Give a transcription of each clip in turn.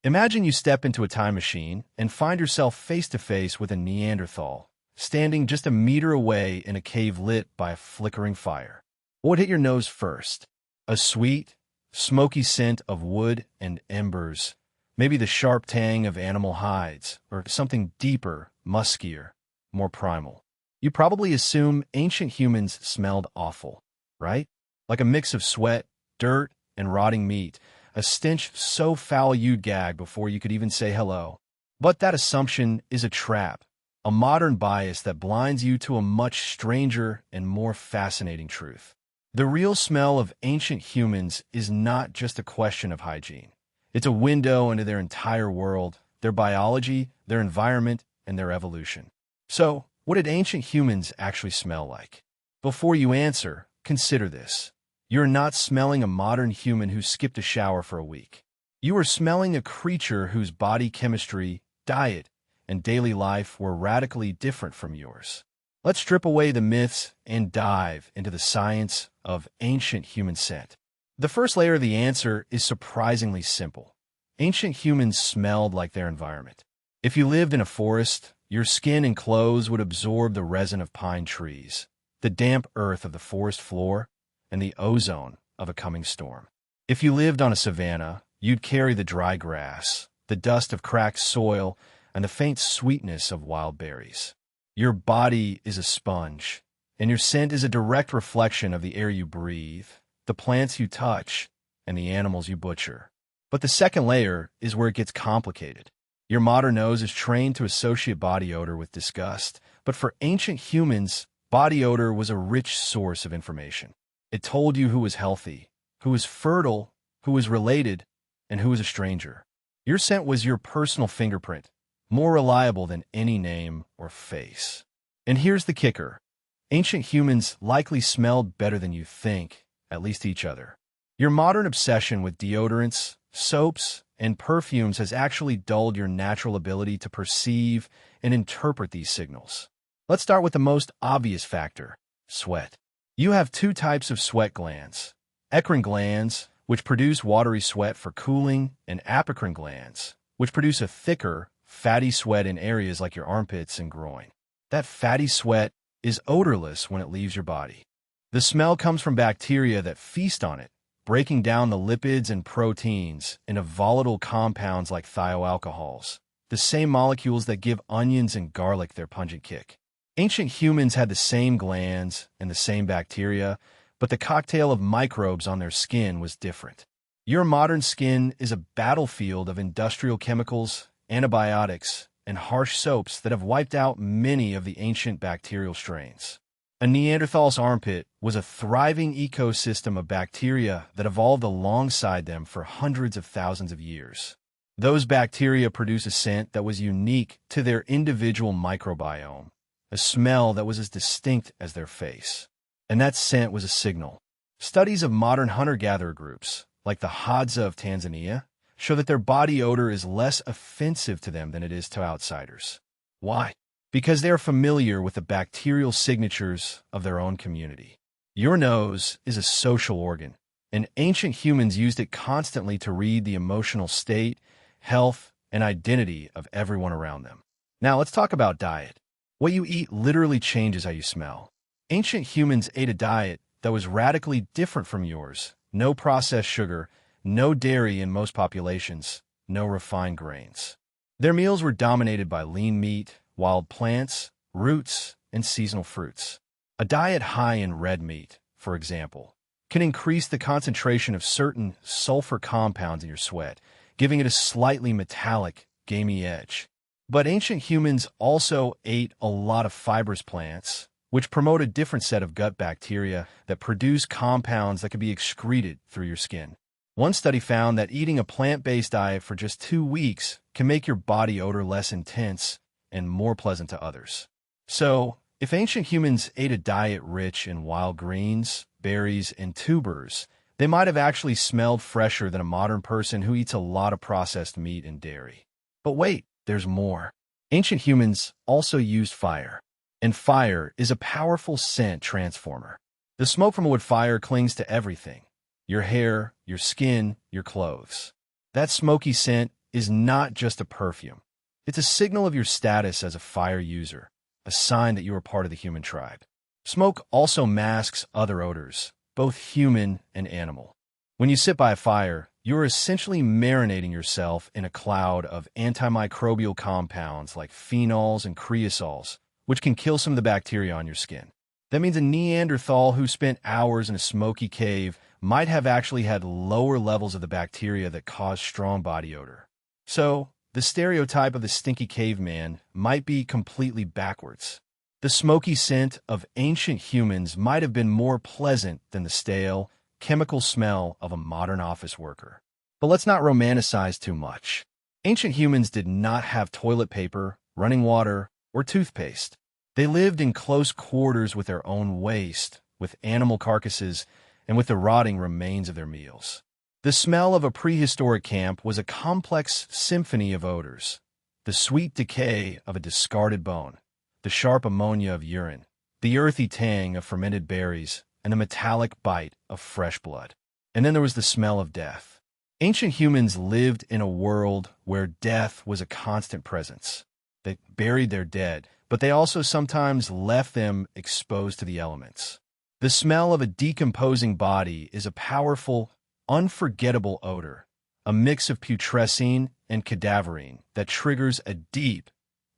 Imagine you step into a time machine and find yourself face to face with a Neanderthal, standing just a meter away in a cave lit by a flickering fire. What would hit your nose first? A sweet, smoky scent of wood and embers, maybe the sharp tang of animal hides, or something deeper, muskier, more primal. You probably assume ancient humans smelled awful, right? Like a mix of sweat, dirt, and rotting meat, a stench so foul you'd gag before you could even say hello. But that assumption is a trap, a modern bias that blinds you to a much stranger and more fascinating truth. The real smell of ancient humans is not just a question of hygiene. It's a window into their entire world, their biology, their environment, and their evolution. So, what did ancient humans actually smell like? Before you answer, consider this. You're not smelling a modern human who skipped a shower for a week. You are smelling a creature whose body chemistry, diet, and daily life were radically different from yours. Let's strip away the myths and dive into the science of ancient human scent. The first layer of the answer is surprisingly simple. Ancient humans smelled like their environment. If you lived in a forest, your skin and clothes would absorb the resin of pine trees, the damp earth of the forest floor, and the ozone of a coming storm. If you lived on a savanna, you'd carry the dry grass, the dust of cracked soil, and the faint sweetness of wild berries. Your body is a sponge, and your scent is a direct reflection of the air you breathe, the plants you touch, and the animals you butcher. But the second layer is where it gets complicated. Your modern nose is trained to associate body odor with disgust, but for ancient humans, body odor was a rich source of information. It told you who was healthy, who was fertile, who was related, and who was a stranger. Your scent was your personal fingerprint, more reliable than any name or face. And here's the kicker. Ancient humans likely smelled better than you think, at least each other. Your modern obsession with deodorants, soaps, and perfumes has actually dulled your natural ability to perceive and interpret these signals. Let's start with the most obvious factor, sweat. You have two types of sweat glands: eccrine glands, which produce watery sweat for cooling, and apocrine glands, which produce a thicker, fatty sweat in areas like your armpits and groin. That fatty sweat is odorless when it leaves your body. The smell comes from bacteria that feast on it, breaking down the lipids and proteins into volatile compounds like thioalcohols, the same molecules that give onions and garlic their pungent kick. Ancient humans had the same glands and the same bacteria, but the cocktail of microbes on their skin was different. Your modern skin is a battlefield of industrial chemicals, antibiotics, and harsh soaps that have wiped out many of the ancient bacterial strains. A Neanderthal's armpit was a thriving ecosystem of bacteria that evolved alongside them for hundreds of thousands of years. Those bacteria produce a scent that was unique to their individual microbiome, a smell that was as distinct as their face. And that scent was a signal. Studies of modern hunter-gatherer groups, like the Hadza of Tanzania, show that their body odor is less offensive to them than it is to outsiders. Why? Because they are familiar with the bacterial signatures of their own community. Your nose is a social organ, and ancient humans used it constantly to read the emotional state, health, and identity of everyone around them. Now let's talk about diet. What you eat literally changes how you smell. Ancient humans ate a diet that was radically different from yours. No processed sugar, no dairy in most populations, no refined grains. Their meals were dominated by lean meat, wild plants, roots, and seasonal fruits. A diet high in red meat, for example, can increase the concentration of certain sulfur compounds in your sweat, giving it a slightly metallic, gamey edge. But ancient humans also ate a lot of fibrous plants, which promote a different set of gut bacteria that produce compounds that can be excreted through your skin. One study found that eating a plant-based diet for just 2 weeks can make your body odor less intense and more pleasant to others. So, if ancient humans ate a diet rich in wild greens, berries, and tubers, they might have actually smelled fresher than a modern person who eats a lot of processed meat and dairy. But wait, there's more. Ancient humans also used fire, and fire is a powerful scent transformer. The smoke from a wood fire clings to everything: your hair, your skin, your clothes. That smoky scent is not just a perfume. It's a signal of your status as a fire user, a sign that you are part of the human tribe. Smoke also masks other odors, both human and animal. When you sit by a fire, you're essentially marinating yourself in a cloud of antimicrobial compounds like phenols and creosols, which can kill some of the bacteria on your skin. That means a Neanderthal who spent hours in a smoky cave might have actually had lower levels of the bacteria that cause strong body odor. So, the stereotype of the stinky caveman might be completely backwards. The smoky scent of ancient humans might have been more pleasant than the stale, chemical smell of a modern office worker. But let's not romanticize too much. Ancient humans did not have toilet paper, running water, or toothpaste. They lived in close quarters with their own waste, with animal carcasses, and with the rotting remains of their meals. The smell of a prehistoric camp was a complex symphony of odors. The sweet decay of a discarded bone, the sharp ammonia of urine, the earthy tang of fermented berries, and the metallic bite of fresh blood. And then there was the smell of death. Ancient humans lived in a world where death was a constant presence. They buried their dead, but they also sometimes left them exposed to the elements. The smell of a decomposing body is a powerful, unforgettable odor, a mix of putrescine and cadaverine that triggers a deep,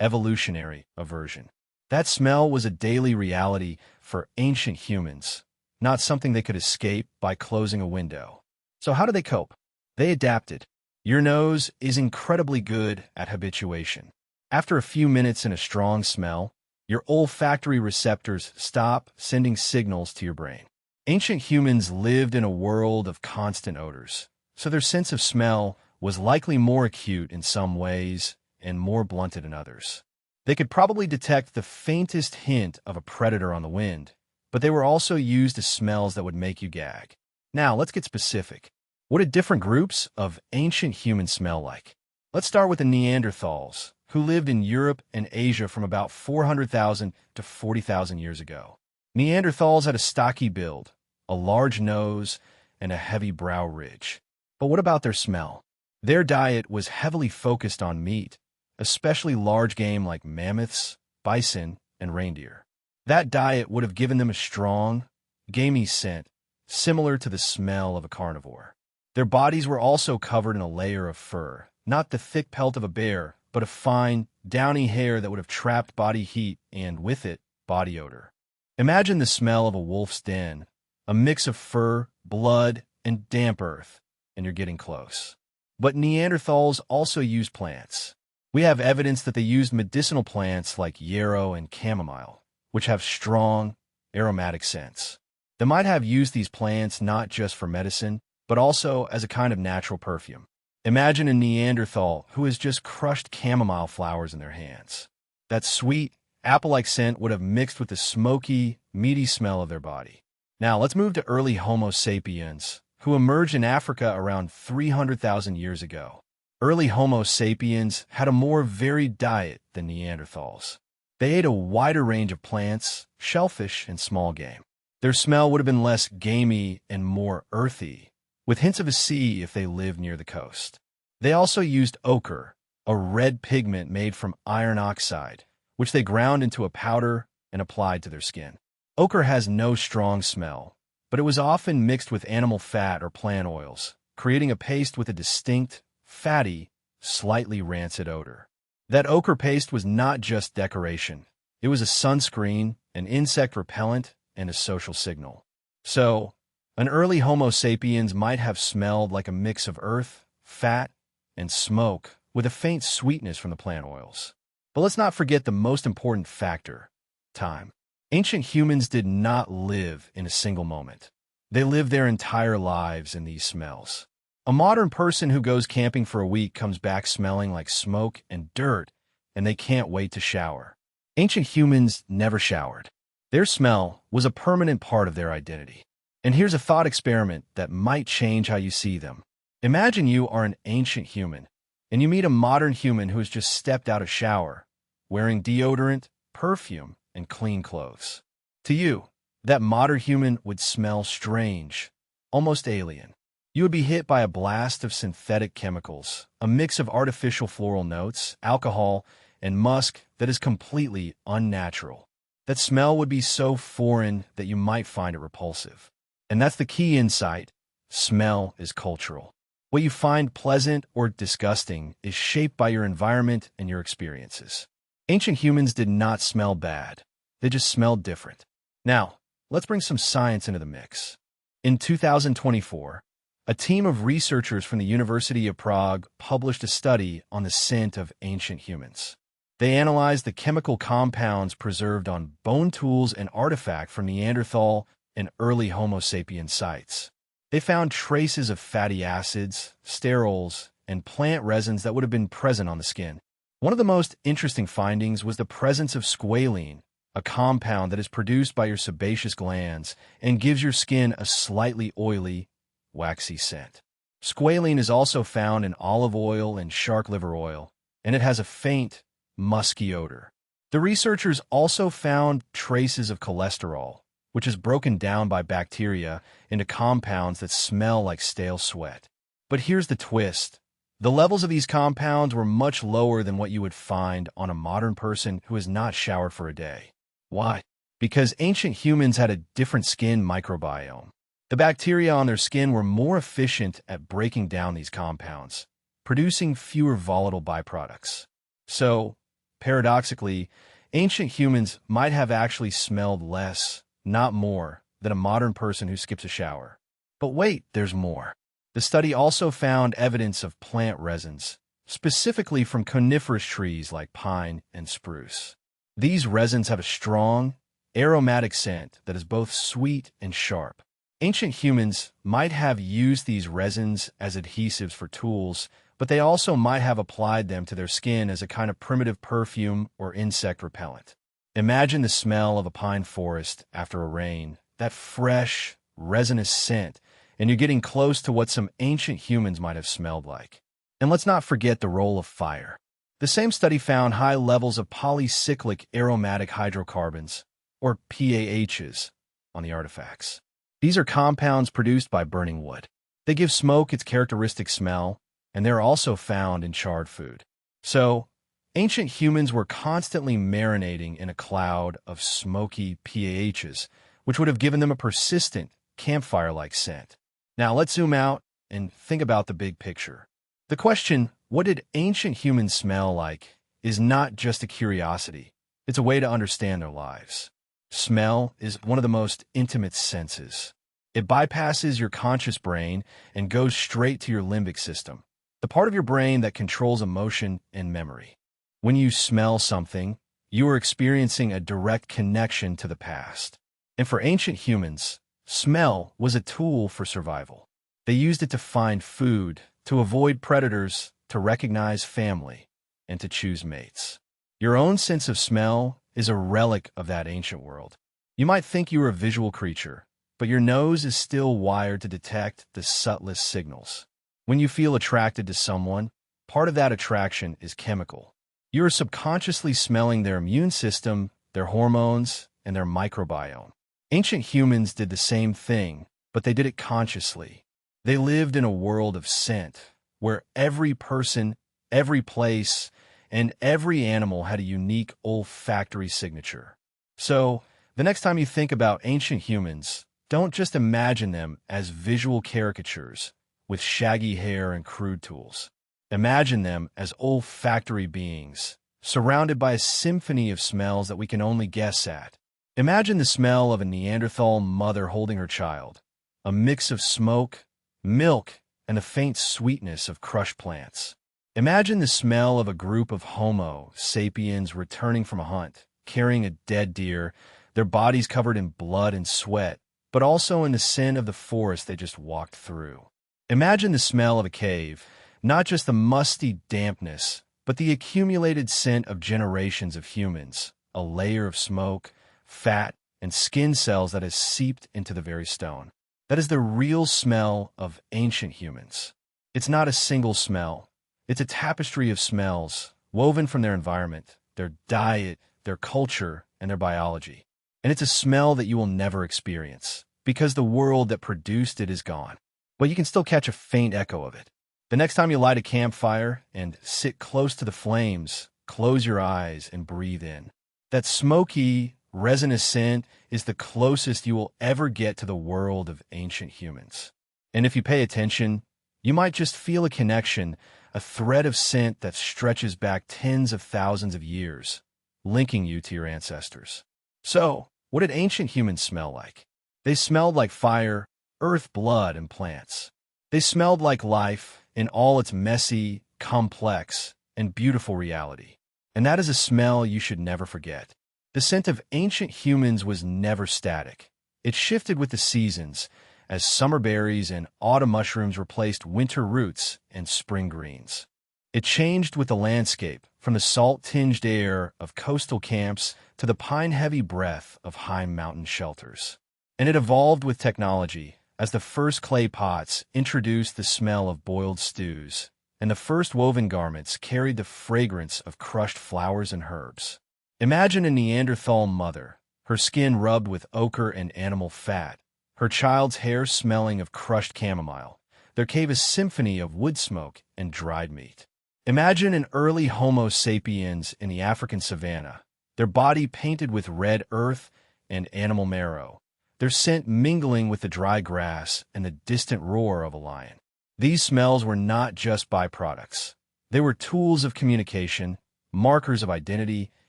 evolutionary aversion. That smell was a daily reality for ancient humans, not something they could escape by closing a window. So how do they cope? They adapted. Your nose is incredibly good at habituation. After a few minutes in a strong smell, your olfactory receptors stop sending signals to your brain. Ancient humans lived in a world of constant odors, so their sense of smell was likely more acute in some ways and more blunted in others. They could probably detect the faintest hint of a predator on the wind, but they were also used to smells that would make you gag. Now, let's get specific. What did different groups of ancient humans smell like? Let's start with the Neanderthals, who lived in Europe and Asia from about 400,000 to 40,000 years ago. Neanderthals had a stocky build, a large nose, and a heavy brow ridge. But what about their smell? Their diet was heavily focused on meat, especially large game like mammoths, bison, and reindeer. That diet would have given them a strong, gamey scent, similar to the smell of a carnivore. Their bodies were also covered in a layer of fur, not the thick pelt of a bear, but a fine, downy hair that would have trapped body heat and, with it, body odor. Imagine the smell of a wolf's den, a mix of fur, blood, and damp earth, and you're getting close. But Neanderthals also used plants. We have evidence that they used medicinal plants like yarrow and chamomile, which have strong, aromatic scents. They might have used these plants not just for medicine, but also as a kind of natural perfume. Imagine a Neanderthal who has just crushed chamomile flowers in their hands. That sweet, apple-like scent would have mixed with the smoky, meaty smell of their body. Now, let's move to early Homo sapiens, who emerged in Africa around 300,000 years ago. Early Homo sapiens had a more varied diet than Neanderthals. They ate a wider range of plants, shellfish, and small game. Their smell would have been less gamey and more earthy, with hints of a sea if they lived near the coast. They also used ochre, a red pigment made from iron oxide, which they ground into a powder and applied to their skin. Ochre has no strong smell, but it was often mixed with animal fat or plant oils, creating a paste with a distinct, fatty, slightly rancid odor. That ochre paste was not just decoration. It was a sunscreen, an insect repellent, and a social signal. So, an early Homo sapiens might have smelled like a mix of earth, fat, and smoke, with a faint sweetness from the plant oils. But let's not forget the most important factor: time. Ancient humans did not live in a single moment. They lived their entire lives in these smells. A modern person who goes camping for a week comes back smelling like smoke and dirt, and they can't wait to shower. Ancient humans never showered. Their smell was a permanent part of their identity. And here's a thought experiment that might change how you see them. Imagine you are an ancient human, and you meet a modern human who has just stepped out of shower, wearing deodorant, perfume, and clean clothes. To you, that modern human would smell strange, almost alien. You would be hit by a blast of synthetic chemicals, a mix of artificial floral notes, alcohol, and musk that is completely unnatural. That smell would be so foreign that you might find it repulsive. And that's the key insight. Smell is cultural. What you find pleasant or disgusting is shaped by your environment and your experiences. Ancient humans did not smell bad. They just smelled different. Now, let's bring some science into the mix. In 2024, a team of researchers from the University of Prague published a study on the scent of ancient humans. They analyzed the chemical compounds preserved on bone tools and artifacts from Neanderthal and early Homo sapiens sites. They found traces of fatty acids, sterols, and plant resins that would have been present on the skin. One of the most interesting findings was the presence of squalene, a compound that is produced by your sebaceous glands and gives your skin a slightly oily, waxy scent. Squalene is also found in olive oil and shark liver oil, and it has a faint, musky odor. The researchers also found traces of cholesterol, which is broken down by bacteria into compounds that smell like stale sweat. But here's the twist. The levels of these compounds were much lower than what you would find on a modern person who has not showered for a day. Why? Because ancient humans had a different skin microbiome. The bacteria on their skin were more efficient at breaking down these compounds, producing fewer volatile byproducts. So, paradoxically, ancient humans might have actually smelled less, not more, than a modern person who skips a shower. But wait, there's more. The study also found evidence of plant resins, specifically from coniferous trees like pine and spruce. These resins have a strong, aromatic scent that is both sweet and sharp. Ancient humans might have used these resins as adhesives for tools, but they also might have applied them to their skin as a kind of primitive perfume or insect repellent. Imagine the smell of a pine forest after a rain, that fresh, resinous scent, and you're getting close to what some ancient humans might have smelled like. And let's not forget the role of fire. The same study found high levels of polycyclic aromatic hydrocarbons, or PAHs, on the artifacts. These are compounds produced by burning wood. They give smoke its characteristic smell, and they're also found in charred food. So, ancient humans were constantly marinating in a cloud of smoky PAHs, which would have given them a persistent, campfire-like scent. Now let's zoom out and think about the big picture. The question, what did ancient humans smell like, is not just a curiosity. It's a way to understand their lives. Smell is one of the most intimate senses. It bypasses your conscious brain and goes straight to your limbic system, the part of your brain that controls emotion and memory. When you smell something, you are experiencing a direct connection to the past. And for ancient humans, smell was a tool for survival. They used it to find food, to avoid predators, to recognize family, and to choose mates. Your own sense of smell is a relic of that ancient world. You might think you are a visual creature, but your nose is still wired to detect the subtlest signals. When you feel attracted to someone, part of that attraction is chemical. You are subconsciously smelling their immune system, their hormones, and their microbiome. Ancient humans did the same thing, but they did it consciously. They lived in a world of scent, where every person, every place, and every animal had a unique olfactory signature. So, the next time you think about ancient humans, don't just imagine them as visual caricatures with shaggy hair and crude tools. Imagine them as olfactory beings, surrounded by a symphony of smells that we can only guess at. Imagine the smell of a Neanderthal mother holding her child, a mix of smoke, milk, and the faint sweetness of crushed plants. Imagine the smell of a group of Homo sapiens returning from a hunt, carrying a dead deer, their bodies covered in blood and sweat, but also in the scent of the forest they just walked through. Imagine the smell of a cave, not just the musty dampness, but the accumulated scent of generations of humans, a layer of smoke, fat, and skin cells that has seeped into the very stone. That is the real smell of ancient humans. It's not a single smell. It's a tapestry of smells, woven from their environment, their diet, their culture, and their biology. And it's a smell that you will never experience, because the world that produced it is gone. but you can still catch a faint echo of it. The next time you light a campfire and sit close to the flames, close your eyes and breathe in. That smoky, resinous scent is the closest you will ever get to the world of ancient humans. And if you pay attention, you might just feel a connection, a thread of scent that stretches back tens of thousands of years, linking you to your ancestors. So, what did ancient humans smell like? They smelled like fire, earth, blood, and plants. They smelled like life in all its messy, complex, and beautiful reality. And that is a smell you should never forget. The scent of ancient humans was never static. It shifted with the seasons, as summer berries and autumn mushrooms replaced winter roots and spring greens. It changed with the landscape, from the salt-tinged air of coastal camps to the pine-heavy breath of high mountain shelters. And it evolved with technology, as the first clay pots introduced the smell of boiled stews, and the first woven garments carried the fragrance of crushed flowers and herbs. Imagine a Neanderthal mother, her skin rubbed with ochre and animal fat, her child's hair smelling of crushed chamomile, their cave a symphony of wood smoke and dried meat. Imagine an early Homo sapiens in the African savanna, their body painted with red earth and animal marrow, their scent mingling with the dry grass and the distant roar of a lion. These smells were not just byproducts. They were tools of communication, markers of identity,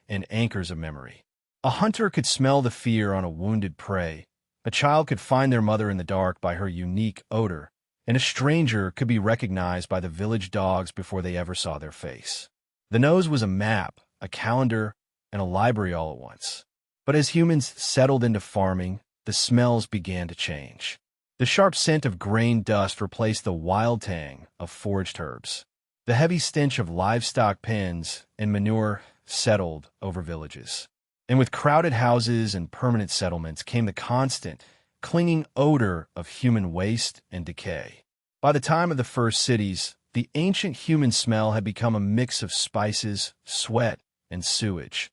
and anchors of memory. A hunter could smell the fear on a wounded prey, a child could find their mother in the dark by her unique odor, and a stranger could be recognized by the village dogs before they ever saw their face. The nose was a map, a calendar, and a library all at once. But as humans settled into farming, the smells began to change. The sharp scent of grain dust replaced the wild tang of foraged herbs. The heavy stench of livestock pens and manure settled over villages. And with crowded houses and permanent settlements came the constant, clinging odor of human waste and decay. By the time of the first cities, the ancient human smell had become a mix of spices, sweat, and sewage,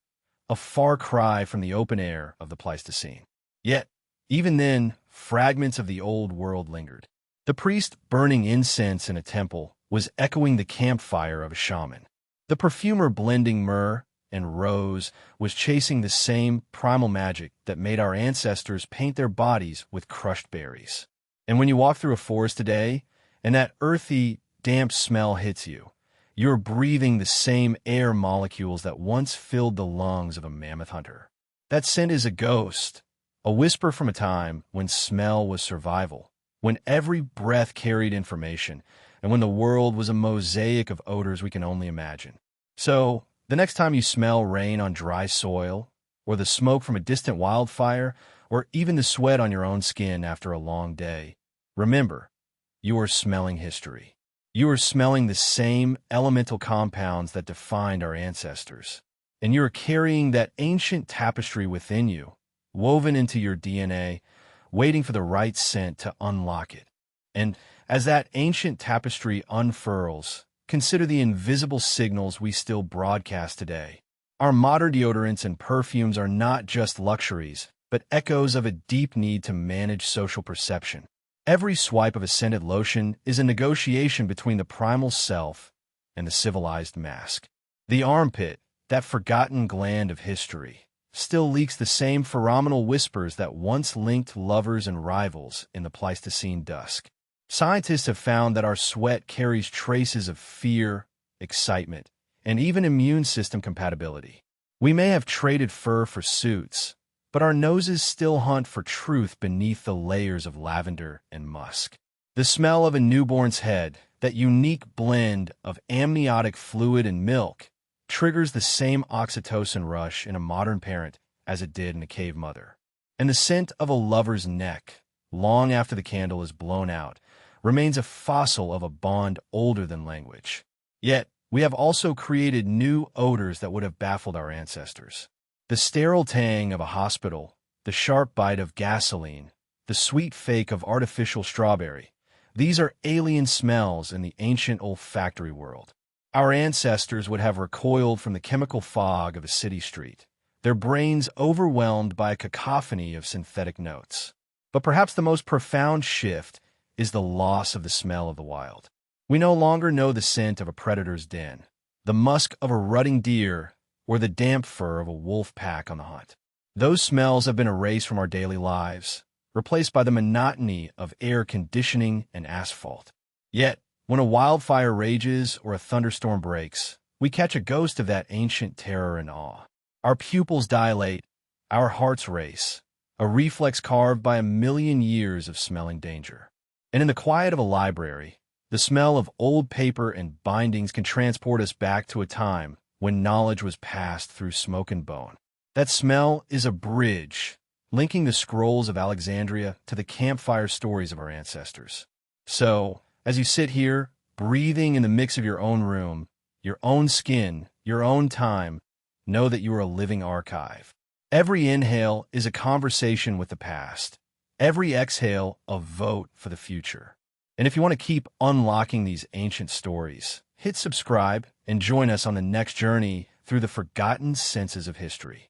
a far cry from the open air of the Pleistocene. Yet, even then, fragments of the old world lingered. The priest burning incense in a temple was echoing the campfire of a shaman. The perfumer blending myrrh and rose was chasing the same primal magic that made our ancestors paint their bodies with crushed berries. And when you walk through a forest today, and that earthy, damp smell hits you, you're breathing the same air molecules that once filled the lungs of a mammoth hunter. That scent is a ghost, a whisper from a time when smell was survival, when every breath carried information, and when the world was a mosaic of odors we can only imagine. So, the next time you smell rain on dry soil, or the smoke from a distant wildfire, or even the sweat on your own skin after a long day, remember, you are smelling history. You are smelling the same elemental compounds that defined our ancestors, and you are carrying that ancient tapestry within you, woven into your DNA, waiting for the right scent to unlock it. And as that ancient tapestry unfurls, consider the invisible signals we still broadcast today. Our modern deodorants and perfumes are not just luxuries, but echoes of a deep need to manage social perception. Every swipe of a scented lotion is a negotiation between the primal self and the civilized mask. The armpit, that forgotten gland of history, still leaks the same pheromonal whispers that once linked lovers and rivals in the Pleistocene dusk. Scientists have found that our sweat carries traces of fear, excitement, and even immune system compatibility. We may have traded fur for suits, but our noses still hunt for truth beneath the layers of lavender and musk. The smell of a newborn's head, that unique blend of amniotic fluid and milk, triggers the same oxytocin rush in a modern parent as it did in a cave mother. And the scent of a lover's neck, long after the candle is blown out, remains a fossil of a bond older than language. Yet, we have also created new odors that would have baffled our ancestors. The sterile tang of a hospital, the sharp bite of gasoline, the sweet fake of artificial strawberry, these are alien smells in the ancient olfactory world. Our ancestors would have recoiled from the chemical fog of a city street, their brains overwhelmed by a cacophony of synthetic notes. But perhaps the most profound shift is the loss of the smell of the wild. We no longer know the scent of a predator's den, the musk of a rutting deer, or the damp fur of a wolf pack on the hunt. Those smells have been erased from our daily lives, replaced by the monotony of air conditioning and asphalt. Yet, when a wildfire rages or a thunderstorm breaks, we catch a ghost of that ancient terror and awe. Our pupils dilate, our hearts race, a reflex carved by a million years of smelling danger. And in the quiet of a library, the smell of old paper and bindings can transport us back to a time when knowledge was passed through smoke and bone. That smell is a bridge, linking the scrolls of Alexandria to the campfire stories of our ancestors. So, as you sit here, breathing in the mix of your own room, your own skin, your own time, know that you are a living archive. Every inhale is a conversation with the past. Every exhale, a vote for the future. And if you want to keep unlocking these ancient stories, hit subscribe and join us on the next journey through the forgotten senses of history.